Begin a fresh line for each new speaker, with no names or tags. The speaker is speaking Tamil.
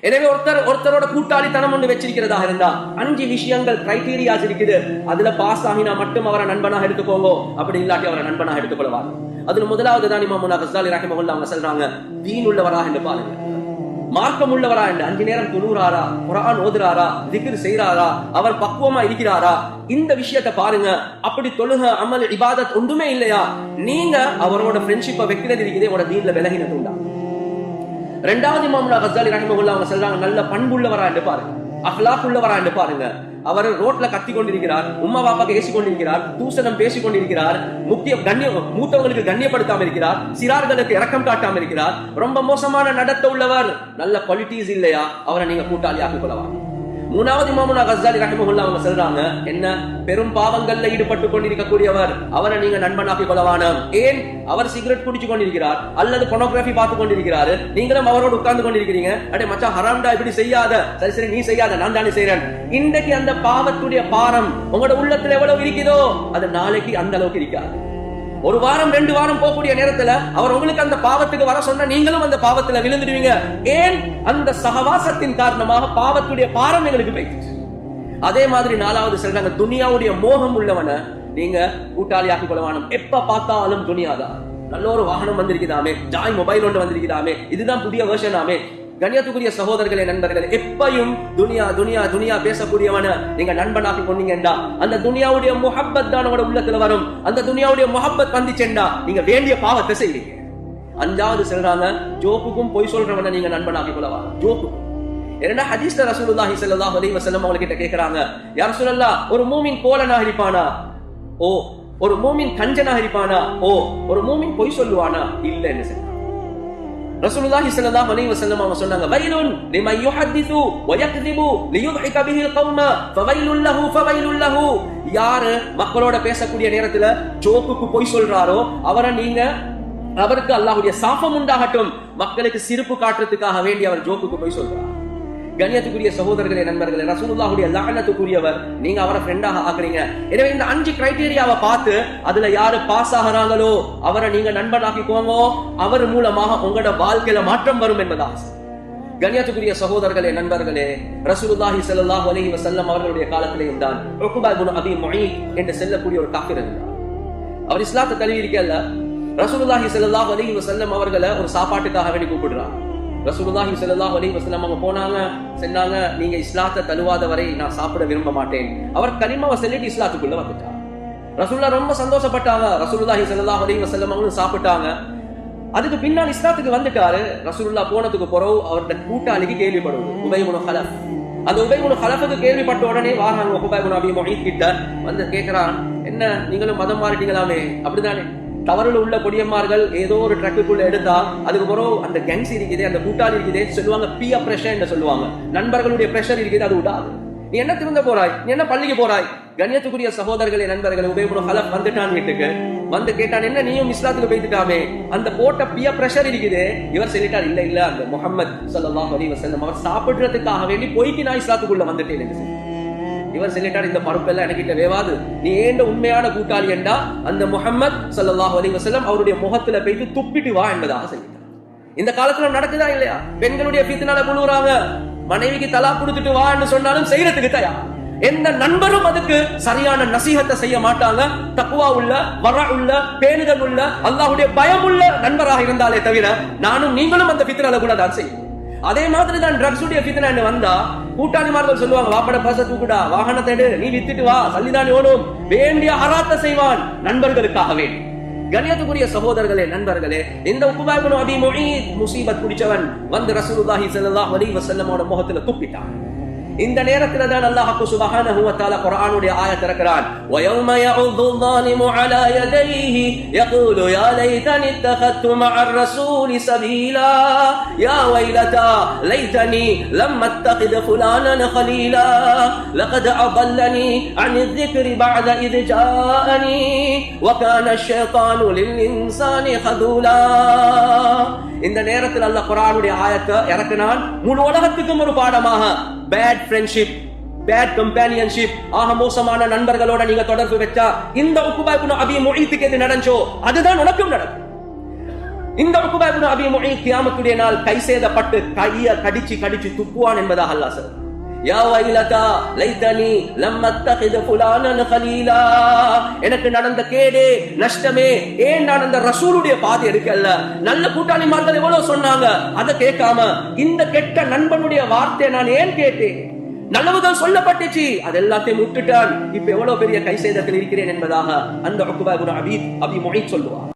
எனவே ஒருத்தரோட கூட்டாளித்தனம் ஒன்று வச்சிருக்கிறதா இருந்தா 5 விஷயங்கள் கிரைட்டீரியாஸ் இருக்குது. அதுல பாஸ் ஆகினா மட்டும் அவரை நண்பனாக எடுத்துக்கோங்க, அப்படி இல்லாட்டி அவரை நண்பனாக எடுத்துக்கொள்வாங்க. அதுல முதலாவது தான் இமாம் கஸ்ஸாலி ரஹிமஹுல்லாஹ் அவங்க சொல்றாங்க, தீன் உள்ளவரா என்று பாருங்க, மார்க்கம் உள்ளவரா என்று. 5 நேரம் தொழுறாரா, குர்ஆன் ஓதுறாரா, திக்ர் செய்றாரா, அவர் பக்குவமா இருக்கிறாரா, இந்த விஷயத்தை பாருங்க. அப்படி தொழுக அமல் இபாதத் ஒன்றுமே இல்லையா, நீங்க அவரோட ஃப்ரெண்ட்ஷிப்பை வைக்கிறது இருக்குது, உங்களோட தீன்ல விலகினது உண்டா. இரண்டாவது இமாம் கஸ்ஸாலி ரஹிமஹுல்லாஹ் அவங்க சொல்றாங்க, நல்ல பண்புள்ளவரா என்று பாருங்க, அஹ்லாக் உள்ளவரா என்று பாருங்க. அவர் ரோட்ல கத்தி கொண்டிருக்கிறார், உம்மா பாப்பாக்கு ஏசி கொண்டிருக்கிறார், தூசணம் பேசிக் கொண்டிருக்கிறார், மூத்தவங்களுக்கு கண்ணியப்படுத்தாம இருக்கிறார், சிறார்களுக்கு இரக்கம் காட்டாம இருக்கிறார், ரொம்ப மோசமான நடத்த உள்ளவர், நல்ல குவாலிட்டிஸ் இல்லையா, அவரை நீங்க கூட்டாளி ஆக்கிக் கொள்ளலாம். மூணாவது இமாம் கஸ்ஸாலி ரஹிமஹுல்லாஹ் அவங்க சொல்றாங்க, என்ன பெரும் பாவங்கள்ல ஈடுபட்டு கொண்டிருக்கக்கூடியவர், அவரை நீங்க நண்பனாக்கி கொள்ளவானம். ஏன்? அவர் சிகரெட் குடிச்சு கொண்டிருக்கிறார் அல்லது பொனோகிராஃபி பார்த்து கொண்டிருக்கிறாரு, நீங்களும் அவரோடு உட்கார்ந்து கொண்டிருக்கிறீங்க. அடே மச்சான் ஹராம்டா, இப்படி செய்யாத, சரி சரி நீ செய்யாத, நான் தானே செய்யறேன். இன்றைக்கு அந்த பாவத்துடைய பாரம் உங்களோட உள்ளத்துல எவ்வளவு இருக்குதோ அது நாளைக்கு அந்த அளவுக்கு இருக்காது. ஒரு வாரம் 2 வாரம் போகக்கூடிய நேரத்துல அவர் உங்களுக்கு அந்த பாவத்துக்கு வர சொன்னா நீங்களும் அந்த பாவத்துல விழுந்துடுவீங்க. ஏன்? அந்த சகவாசத்தின் காரணமாக பாவத்துடைய பாரம் எங்களுக்கு போயிடுச்சு. அதே மாதிரி 4வது சொல்றாங்க, துனியாவுடைய மோகம் உள்ளவன நீங்க கூட்டாளியாக்கி கொள்ளவானம். எப்ப பார்த்தாலும் துனியாதான். நல்ல ஒரு வாகனம் வந்திருக்குதாமே, ஜாய் மொபைல் ஒன்று வந்திருக்குதாமே, இதுதான் புதிய வெர்ஷனாமே. கண்ணியத்துக்குரிய சகோதரர்களே, நண்பர்களே, எப்பையும் துனியா துனியா துனியா பேசக்கூடியவன நீங்க நண்பனாக்கி கொண்டீங்கடா, அந்த துனியாவுடைய முஹப்பத் தான் உங்களோட உள்ளத்துல வரும். அந்த துனியாவுடைய முஹப்பத் வந்துச்சேண்டா நீங்க வேண்டிய பாவத்தை செய்வீங்க. 5வது சொல்றாங்க, ஜோக்குக்கும் பொய் சொல்றவன நீங்க நண்பனாக்கி கொள்ளவா. ஜோக்குக்கும் ஏன்னா ஹதீஸ்ல ரசூலுல்லாஹி ஸல்லல்லாஹு அலைஹி வஸல்லம் அவங்க கிட்ட கேக்குறாங்க, யா ரசூலல்லாஹ், ஒரு மூமின் கோலனாக இருப்பானா? ஓ. ஒரு மூமின் கஞ்சனாக இருப்பானா? ஓ. ஒரு மூமின் பொய் சொல்லுவானா? இல்ல. என்ன சொல்றாங்க ரசூலுல்லாஹி ஸல்லல்லாஹு அலைஹி வஸல்லம் அவங்க சொன்னாங்க, வைலுன் லிமன் யுஹதிது வ யக்திபு லியுத்ஹிக பிஹில் கௌம ஃபவைலுல் லஹு ஃபவைலுல் லஹு. யார் மக்களோட பேசக்கூடிய நேரத்துல ஜோக்குக்கு பொய் சொல்றாரோ அவருக்கு அல்லாஹ்வுடைய சாபம் உண்டாகட்டும். மக்களுக்கு சிரிப்பு காட்டுறதுக்காக வேண்டி அவர் ஜோக்குக்கு பொய் சொல்றார். கண்ணியத்துக்குரிய சகோதரர்களே, நண்பர்களே, ரசூலுல்லாஹுடைய லஅனத்துக்குரியவர், நீங்க அவரை ஃப்ரெண்டாக ஆக்குறீங்க. எனவே இந்த 5 கிரைட்டீரியாவை பார்த்து அதுல யாரு பாஸ் ஆகிறாங்களோ அவரை நீங்க நண்பனாக்கிக்கோங்க. அவர் மூலமாக உங்களோட வாழ்க்கையில மாற்றம் வரும் என்பதா. கண்ணியத்துக்குரிய சகோதரர்களே, நண்பர்களே, ரசூலுல்லாஹி ஸல்லல்லாஹு அலைஹி வஸல்லம் அவர்களுடைய காலத்திலேயும் தான் உக்பா இப்னு அபி முஈத் என்று சொல்லக்கூடிய ஒரு காஃபிர் இருந்தார். அவர் இஸ்லாத்தை தழுவி இருக்கல்ல, ரசூலுல்லாஹி ஸல்லல்லாஹு அலைஹி வஸல்லம் அவர்களை ஒரு சாப்பாட்டுக்காக வேண்டி கூப்பிடுறார். ரசூலுல்லாஹி ஸல்லல்லாஹு அலைஹி வஸல்லம் அவங்க போனாங்க, சொன்னாங்க, நீங்க இஸ்லாத்தை தழுவாத வரை நான் சாப்பிட விரும்ப மாட்டேன். அவர் கலிமாவை சொல்லிட்டு இஸ்லாத்துக்குள்ள வந்துட்டார். ரசூலுல்லாஹ் ரொம்ப சந்தோஷப்பட்டாங்க. ரசூலுல்லாஹி ஸல்லல்லாஹு அலைஹி வஸல்லம் அவங்களும் சாப்பிட்டாங்க. அதுக்கு பின்னால் இஸ்லாத்துக்கு வந்துட்டாரு. ரசூலுல்லாஹ் போனதுக்கு பிறகு அவருடைய கூட்டாளிக்கு கேள்விப்படுவது உபை இப்னு ஹலஃப். அந்த உபை இப்னு ஹலஃபுக்கு கேள்விப்பட்ட உடனே வாராங்க உக்பா இப்னு அபி முஈத் கிட்ட வந்து கேட்கிறான், என்ன நீங்களும் மதம் மாறிட்டீங்களாமே? அப்படிதானே, தவறுல உள்ள பொடியம்மார்கள் ஏதோ ஒரு ட்ரக்குக்குள்ள எடுத்தா அதுக்கு பிறகு அந்த கேங்ஸ் இருக்குது, அந்த கூட்டாளி இருக்குது, சொல்லுவாங்க பியர் பிரஷர் என்று சொல்லுவாங்க, நண்பர்களுடைய பிரஷர் இருக்குது, அது விடாது. நீ என்ன திருந்த போறாய், நீ என்ன பள்ளிக்கு போறாய்? கண்ணியத்துக்குரிய சகோதரர்களே, நண்பர்களே, உபை இப்னு ஹலஃப் வந்துட்டான் வீட்டுக்கு. வந்து கேட்டான், என்ன நீயும் இஸ்லாத்துக்கு போயிட்டாமே, அந்த போட்ட பியர் பிரஷர் இருக்குது. இவர் சொல்லிட்டார், இல்ல இல்ல, அந்த முஹம்மது ஸல்லல்லாஹு அலைஹி வஸல்லம் அவர் சாப்பிடுறதுக்காக வேண்டி போய்க்கு நான் இஸ்லாத்துக்குள்ள வந்துட்டேன். இவர் சொல்லிட்டார், இந்த பருப்பெல்லாம் எனக்கிட்ட வேவாது, நீ ஏண்ட உண்மையான கூட்டாளி என்றா அந்த முஹம்மது ஸல்லல்லாஹு அலைஹி வஸல்லம் அவருடைய முகத்துல போயிட்டு துப்பிட்டு வா என்பதாக சொல்லிட்டார். இந்த காலத்துல நடக்குதா இல்லையா? பெண்களுடைய ஃபித்னால புழுறாங்க, மனைவிக்கு தலாக் கொடுத்துட்டு வா என்று சொன்னாலும் செய்யறதுக்கு தயார். எந்த நண்பரும் அதுக்கு சரியான நசீஹத்தை செய்ய மாட்டாங்க. தக்வா உள்ள, வரா உள்ள, பேணுதல் உள்ள, அல்லாஹ்வுடைய பயம் உள்ள நண்பராக இருந்தாலே தவிர நானும் நீங்களும் அந்த ஃபித்னால கூட தான் செய்யும். அதே மாதிரி தான் ட்ரக்ஸ் உடைய ஃபித்னா வந்தா கூட்டாளிமார்கள் சொல்லுவாங்க, வாப்பட பச தூக்குடா, வாகனத்தை எடு, நீ வித்துட்டு வா, சல்லிதான் ஓடும், வேண்டிய ஹராத்தை செய்வான் நண்பர்களுக்காகவே. கண்ணியத்துக்குரிய சகோதரர்களே, நண்பர்களே, இந்த உக்பா இப்னு அபி முஈத் முசீபத் பிடிச்சவன் வந்து ரசூலுல்லாஹி ஸல்லல்லாஹு அலைஹி வஸல்லமோட முகத்துல துப்பிட்டான். இந்த நேரத்துல தான் அல்லாஹ் சுப்ஹானஹு வ தஆலா குர்ஆனுடைய ஆயத் இறக்குறான், வ யௌம யஉது ظالمு அலா யதைஹி யகூலு யா லைதனி இத்தகத்து மஅர் ரசூலி சபீலா யா வைலதா லைதனி லம் அத்தகித் ஃபுலானன் خليلا لقد أضلني عن الذكر بعد إذ جاءني وكان الشيطان للإنسان خذولا. இந்த நேரத்தில் அல்லாஹ் குர்ஆனுடைய ஆயத்தை இறக்கினான். முழு உலகத்துக்கும் ஒரு பாடமாக, பேட் ஃப்ரெண்ட்ஷிப், பேட் கம்பேனியன்ஷிப், ஆக மோசமான நண்பர்களோட நீங்க தொடர்பு வச்சா இந்த உக்பா இப்னு அபி முஈத்துக்கு எது நடந்துச்சோ அதுதான் உனக்கும் நடக்கும். இந்த உக்பா இப்னு அபீ முஈத் கியாமத்துடைய நாள் கை சேதப்பட்டு கையை கடிச்சு துப்புவான் என்பதாக அல்லாஹ் சொல்றான். யா வைலதா லைதனி லம் அத்தகிது ஃபுலானன் கலீலா, எனக்கு நடந்த கேடே நஷ்டமே, ஏன் நான் அந்த ரசூலுடைய பாதை எடுக்கல. நல்ல கூட்டாளிமார்கள் எவ்வளவு சொன்னாங்க, அதை கேட்காம இந்த கெட்ட நண்பனுடைய வார்த்தை நான் ஏன் கேட்டேன். நல்லவுதான் சொல்லப்பட்டுச்சு, அது எல்லாத்தையும் விட்டுட்டான். இப்ப எவ்வளவு பெரிய கை சேதத்தில் இருக்கிறேன் என்பதாக அந்த உக்பா இப்னு அபீ முஈத் சொல்லுவார்.